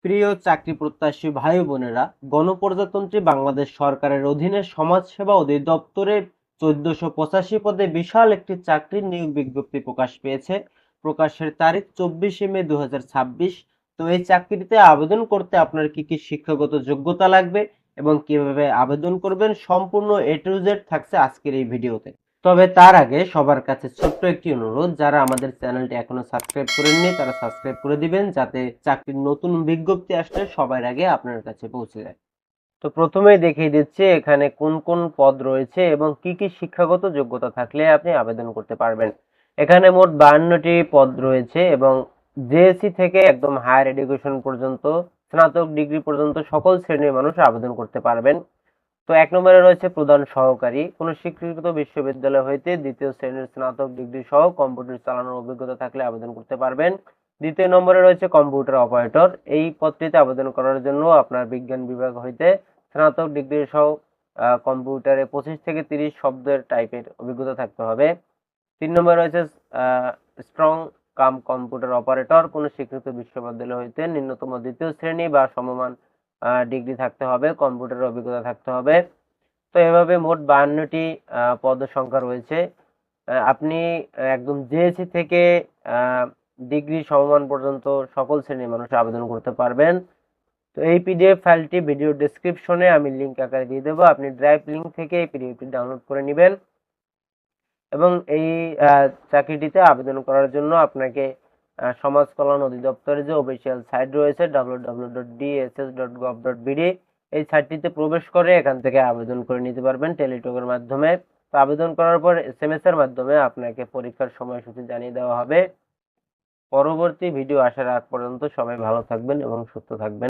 প্রিয় চাকরি প্রত্যাশী ভাই বোনেরা, গণপ্রজাতন্ত্রী বাংলাদেশ সরকারের অধীনে সমাজসেবা অধিদপ্তরে ১৪৮৫ পদে বিশাল একটি চাকরির নিয়োগ বিজ্ঞপ্তি প্রকাশ পেয়েছে। প্রকাশের তারিখ ২৪শে মে ২০২৬। তো এই চাকরিতে আবেদন করতে আপনার কি কি শিক্ষাগত যোগ্যতা লাগবে এবং কিভাবে আবেদন করবেন সম্পূর্ণ এ টু জেড থাকছে আজকের এই ভিডিওতে। তবে তার আগে সবার কাছে ছোট্ট একটি অনুরোধ, যারা আমাদের চ্যানেলটি এখনো সাবস্ক্রাইব করেননি তারা সাবস্ক্রাইব করে দিবেন, যাতে চাকরির নতুন বিজ্ঞপ্তি আসলে সবার আগে আপনার কাছে পৌঁছে যায়। তো প্রথমেই দেখিয়ে দিচ্ছি এখানে কোন কোন পদ রয়েছে এবং কি কি শিক্ষাগত যোগ্যতা থাকলে আপনি আবেদন করতে পারবেন। এখানে মোট 52টি পদ রয়েছে এবং জেএসসি থেকে একদম হায়ার এডুকেশন পর্যন্ত, স্নাতক ডিগ্রি পর্যন্ত সকল শ্রেণীর মানুষ আবেদন করতে পারবেন। তো ১ নম্বরে রয়েছে প্রধান সহকারী। কোনো স্বীকৃত বিশ্ববিদ্যালয় হইতে ২য় শ্রেণীর স্নাতক ডিগ্রি সহ কম্পিউটার চালানোর অভিজ্ঞতা থাকলে আবেদন করতে পারবেন। ২য় নম্বরে রয়েছে কম্পিউটার অপারেটর। এই পদটিতে আবেদন করার জন্য আপনার বিজ্ঞান বিভাগ হইতে স্নাতক ডিগ্রি সহ কম্পিউটারে ২৫ থেকে ৩০ শব্দের টাইপের অভিজ্ঞতা থাকতে হবে। ৩ নম্বরে রয়েছে স্ট্রং কাম কম্পিউটার অপারেটর। কোনো স্বীকৃত বিশ্ববিদ্যালয় হইতে ন্যূনতম ২য় শ্রেণী বা সমমান ডিগ্রি থাকতে হবে, কম্পিউটারের অভিজ্ঞতা থাকতে হবে। তো এভাবে মোট 52টি পদের সংখ্যা রয়েছে। আপনি একদম জেএসসি থেকে ডিগ্রি সমমান পর্যন্ত সকল শ্রেণীর মানুষ আবেদন করতে পারবেন। তো এই পিডিএফ ফাইলটি ভিডিও ডেসক্রিপশনে আমি লিঙ্ক আকারে দিয়ে দেবো, আপনি ড্রাইভ লিঙ্ক থেকে এই পিডিএফটি ডাউনলোড করে নেবেন এবং এই চাকরিটিতে আবেদন করার জন্য আপনাকে সমাজ কল্যাণ অধিদপ্তরের যে অফিসিয়াল সাইট রয়েছে www.dss.gov.bd, এই সাইটটিতে প্রবেশ করে এখান থেকে আবেদন করে নিতে পারবেন টেলিটকের মাধ্যমে। তো আবেদন করার পর এসএমএস এর মাধ্যমে আপনাকে পরীক্ষার সময়সূচি জানিয়ে দেওয়া হবে। পরবর্তী ভিডিও আসার আগ পর্যন্ত সবাই ভালো থাকবেন এবং সুস্থ থাকবেন।